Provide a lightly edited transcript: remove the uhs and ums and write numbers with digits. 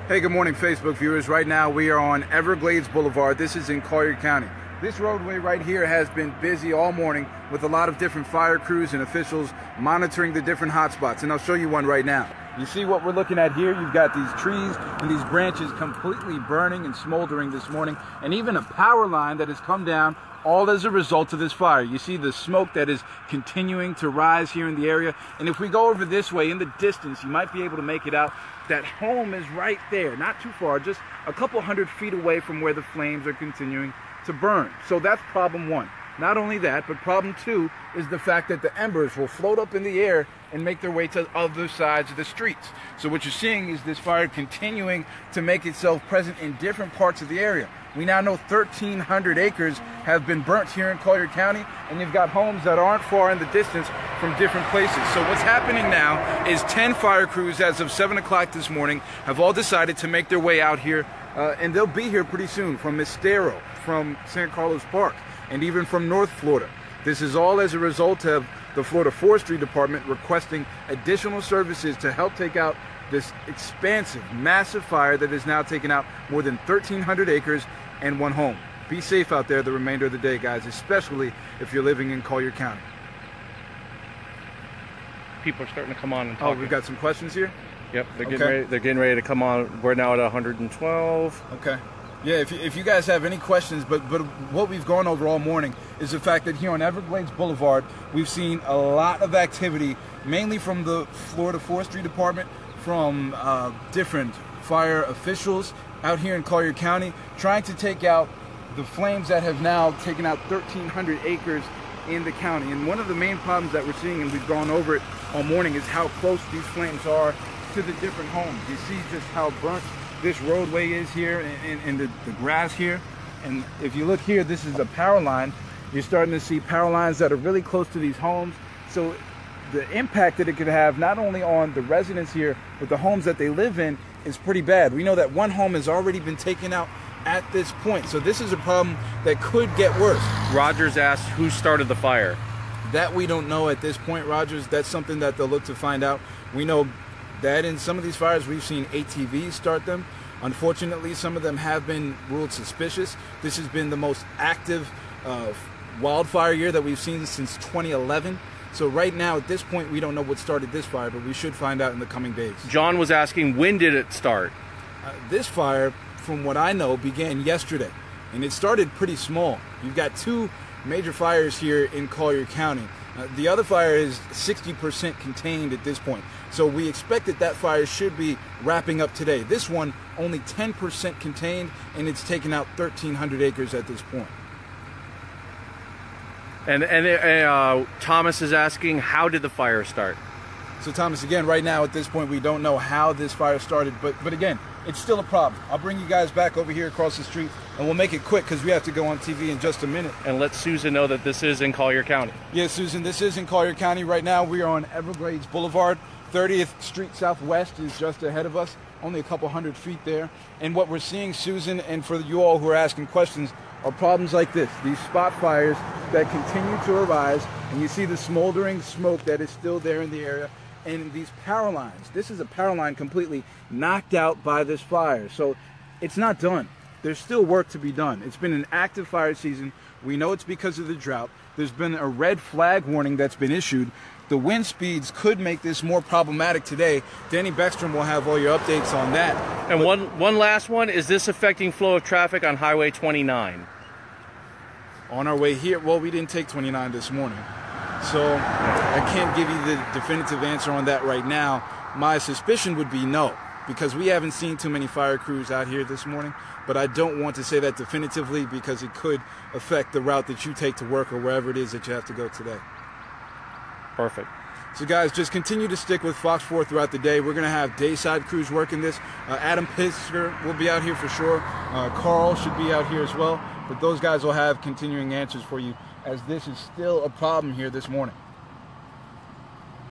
Hey, good morning, Facebook viewers. Right now we are on Everglades Boulevard. This is in Collier County. This roadway right here has been busy all morning with a lot of different fire crews and officials monitoring the different hotspots. And I'll show you one right now. You see what we're looking at here? You've got these trees and these branches completely burning and smoldering this morning, and even a power line that has come down, all as a result of this fire. You see the smoke that is continuing to rise here in the area. And if we go over this way in the distance, you might be able to make it out. That home is right there, not too far, just a couple hundred feet away from where the flames are continuing to burn. So that's problem one. Not only that, but problem two is the fact that the embers will float up in the air and make their way to other sides of the streets. So what you're seeing is this fire continuing to make itself present in different parts of the area. We now know 1,300 acres have been burnt here in Collier County, and you've got homes that aren't far in the distance from different places. So what's happening now is 10 fire crews as of 7 o'clock this morning have all decided to make their way out here, and they'll be here pretty soon from Estero, from San Carlos Park, and even from North Florida. This is all as a result of the Florida Forestry Department requesting additional services to help take out this expansive, massive fire that has now taken out more than 1,300 acres and one home. Be safe out there the remainder of the day, guys, especially if you're living in Collier County. People are starting to come on and talk. Oh, we've got some questions here? Yep, they're getting ready to come on. We're now at 112. Okay. Yeah, if you guys have any questions, but what we've gone over all morning is the fact that here on Everglades Boulevard, we've seen a lot of activity, mainly from the Florida Forestry Department, from different fire officials out here in Collier County, trying to take out the flames that have now taken out 1,300 acres in the county. And one of the main problems that we're seeing, and we've gone over it all morning, is how close these flames are to the different homes. You see just how burnt this roadway is here, and the grass here. And if you look here, this is a power line. You're starting to see power lines that are really close to these homes. So the impact that it could have not only on the residents here, but the homes that they live in is pretty bad. We know that one home has already been taken out at this point. So this is a problem that could get worse. Rogers asked who started the fire. That we don't know at this point, Rogers. That's something that they'll look to find out. We know that in some of these fires, we've seen ATVs start them. Unfortunately, some of them have been ruled suspicious. This has been the most active wildfire year that we've seen since 2011. So right now, at this point, we don't know what started this fire, but we should find out in the coming days. John was asking, when did it start? This fire, from what I know, began yesterday, and it started pretty small. You've got two major fires here in Collier County. The other fire is 60% contained at this point. So we expect that fire should be wrapping up today. This one, only 10% contained, and it's taken out 1,300 acres at this point. And Thomas is asking, how did the fire start? So Thomas, again, right now at this point, we don't know how this fire started, but again, it's still a problem. I'll bring you guys back over here across the street, and we'll make it quick because we have to go on TV in just a minute. And let Susan know that this is in Collier County. Yes, Susan, this is in Collier County. Right now, we are on Everglades Boulevard. 30th Street Southwest is just ahead of us, only a couple hundred feet there. And what we're seeing, Susan, and for you all who are asking questions, are problems like this, these spot fires that continue to arise, and you see the smoldering smoke that is still there in the area, and these power lines. This is a power line completely knocked out by this fire. So it's not done. There's still work to be done. It's been an active fire season. We know it's because of the drought. There's been a red flag warning that's been issued. The wind speeds could make this more problematic today. Danny Beckstrom will have all your updates on that. And one last one, is this affecting flow of traffic on Highway 29? On our way here, well, we didn't take 29 this morning. So I can't give you the definitive answer on that right now. My suspicion would be no, because we haven't seen too many fire crews out here this morning. But I don't want to say that definitively because it could affect the route that you take to work or wherever it is that you have to go today. Perfect. So guys, just continue to stick with Fox 4 throughout the day. We're going to have dayside crews working this. Adam Pisker will be out here for sure. Carl should be out here as well. But those guys will have continuing answers for you, as this is still a problem here this morning.